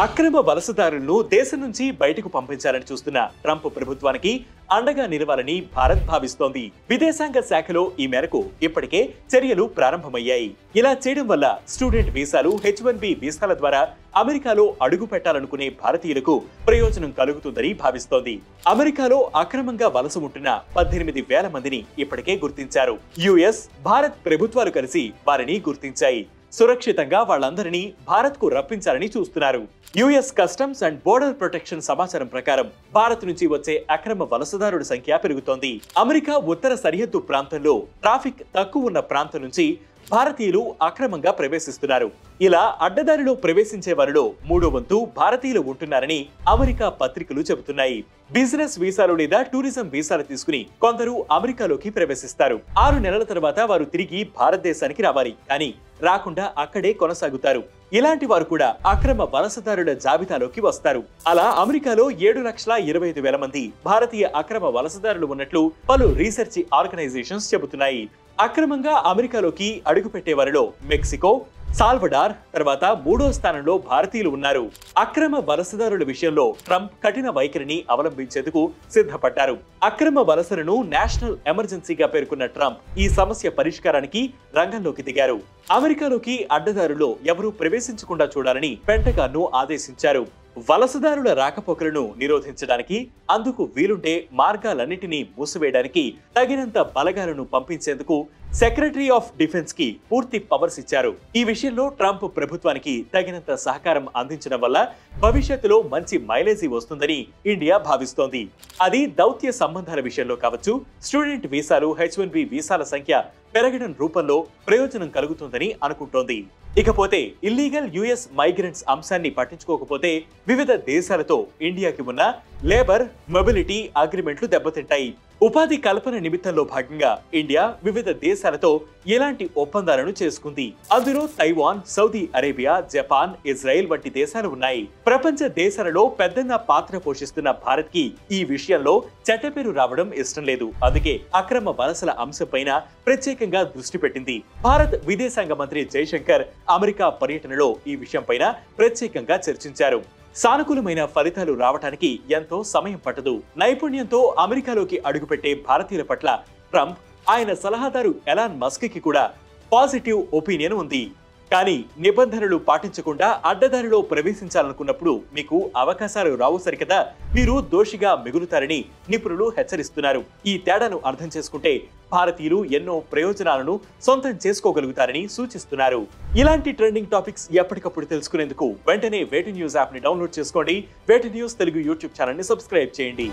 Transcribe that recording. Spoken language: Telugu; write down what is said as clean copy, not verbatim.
అక్రమ వలసదారులను దేశం నుంచి బయటకు పంపించాలని చూస్తున్న ట్రంప్ ప్రభుత్వానికి అండగా నిలవాలని భారత్ భావిస్తోంది. విదేశాంగ శాఖలో ఈ మేరకు ఇప్పటికే చర్యలు ప్రారంభమయ్యాయి. ఇలా చేయడం వల్ల స్టూడెంట్ వీసాలు, H1B వీసాల ద్వారా అమెరికాలో అడుగు పెట్టాలనుకునే భారతీయులకు ప్రయోజనం కలుగుతుందని భావిస్తోంది. అమెరికాలో అక్రమంగా వలస ఉంటున్న 18,000 మందిని ఇప్పటికే గుర్తించారు. యుఎస్, భారత్ ప్రభుత్వాలు కలిసి వారిని గుర్తించాయి. సురక్షితంగా వాళ్ళందరినీ భారత్కు రప్పించాలని చూస్తున్నారు. US customs and border protection సమాచారం ప్రకారం భారత్ నుంచి వచ్చే అక్రమ వలసదారుల సంఖ్య పెరుగుతోంది. అమెరికా ఉత్తర సరిహద్దు ప్రాంతంలో ట్రాఫిక్ తక్కువ ఉన్న ప్రాంతం నుంచి భారతీయులు అక్రమంగా ప్రవేశిస్తున్నారు. ఇలా అడ్డదారిలో ప్రవేశించే వారిలో 3వ వంతు భారతీయులు ఉంటున్నారని అమెరికా పత్రికలు చెబుతున్నాయి. బిజినెస్ వీసాలు లేదా టూరిజం వీసాలు తీసుకుని కొందరు అమెరికాలోకి ప్రవేశిస్తారు. 6 నెలల తర్వాత వారు తిరిగి భారతదేశానికి రావాలి, కానీ రాకుండా అక్కడే కొనసాగుతారు. ఇలాంటి వారు కూడా అక్రమ వలసదారుల జాబితాలోకి వస్తారు. అలా అమెరికాలో 7,25,000 మంది భారతీయ అక్రమ వలసదారులు ఉన్నట్లు పలు రీసెర్చ్ ఆర్గనైజేషన్స్ చెబుతున్నాయి. అక్రమంగా అమెరికాలోకి అడుగుపెట్టే వారిలో మెక్సికో, సాల్వడార్ తర్వాత 3వ స్థానంలో భారతీయులు ఉన్నారు. అక్రమ వలసదారుల విషయంలో ట్రంప్ కఠిన వైఖరిని అవలంబించేందుకు సిద్ధపడ్డారు. అక్రమ వలసలను నేషనల్ ఎమర్జెన్సీగా పేర్కొన్న ట్రంప్ ఈ సమస్య పరిష్కారానికి రంగంలోకి దిగారు. అమెరికాలోకి అడ్డదారుల్లో ఎవరూ ప్రవేశించకుండా చూడాలని పెంటగాన్ను ఆదేశించారు. వలసదారుల రాకపోకలను నిరోధించడానికి, అందుకు వీలుంటే మార్గాలన్నిటినీ మూసివేయడానికి తగినంత బలగాలను పంపించేందుకు సెక్రటరీ ఆఫ్ డిఫెన్స్ కి పూర్తి పవర్స్ ఇచ్చారు. ఈ విషయంలో ట్రంప్ ప్రభుత్వానికి తగినంత సహకారం అందించడం వల్ల భవిష్యత్తులో మంచి మైలేజీ వస్తుందని ఇండియా భావిస్తోంది. అది దౌత్య సంబంధాల విషయంలో కావచ్చు, స్టూడెంట్ వీసాలు, H1B వీసాల సంఖ్య పెరగడం రూపంలో ప్రయోజనం కలుగుతుందని అనుకుంటోంది. ఇకపోతే ఇల్లీగల్ యుఎస్ మైగ్రెంట్స్ అంశాన్ని పట్టించుకోకపోతే వివిధ దేశాలతో ఇండియాకి ఉన్న లేబర్ మొబిలిటీ అగ్రిమెంట్లు దెబ్బతింటాయి. ఉపాధి కల్పన నిమిత్తంలో భాగంగా ఇండియా వివిధ దేశాలతో ఎలాంటి ఒప్పందాలను చేసుకుంది. అందులో Taiwan, Saudi Arabia, Japan, Israel వంటి దేశాలు ఉన్నాయి. ప్రపంచ దేశాలలో పెద్దన్న పాత్ర పోషిస్తున్న భారత్ కి ఈ విషయంలో చెడ్డపేరు రావడం ఇష్టం లేదు. అందుకే అక్రమ వలసల అంశంపైన ప్రత్యేకంగా దృష్టి పెట్టింది. భారత్ విదేశాంగ మంత్రి జైశంకర్ అమెరికా పర్యటనలో ఈ విషయంపైన ప్రత్యేకంగా చర్చించారు. సానుకూలమైన ఫలితాలు రావడానికి ఎంతో సమయం పట్టదు. నైపుణ్యంతో అమెరికాలోకి అడుగుపెట్టే భారతీయుల పట్ల ట్రంప్, ఆయన సలహాదారు ఎలాన్ మస్క్ కి కూడా పాజిటివ్ ఒపీనియన్ ఉంది. కానీ నిబంధనలు పాటించకుండా అడ్డదారిలో ప్రవేశించాలనుకున్నప్పుడు మీకు అవకాశాలు రావు సరికదా, మీరు దోషిగా మిగులుతారని నిపుణులు హెచ్చరిస్తున్నారు. ఈ తేడాను అర్థం చేసుకుంటే భారతీయులు ఎన్నో ప్రయోజనాలను సొంతం చేసుకోగలుగుతారని సూచిస్తున్నారు. ఇలాంటి ట్రెండింగ్ టాపిక్స్ ఎప్పటికప్పుడు తెలుసుకునేందుకు వెంటనే వేటి న్యూస్ యాప్ ని డౌన్లోడ్ చేసుకోండి. వేటి న్యూస్ తెలుగు యూట్యూబ్ ఛానల్ ని సబ్స్క్రైబ్ చేయండి.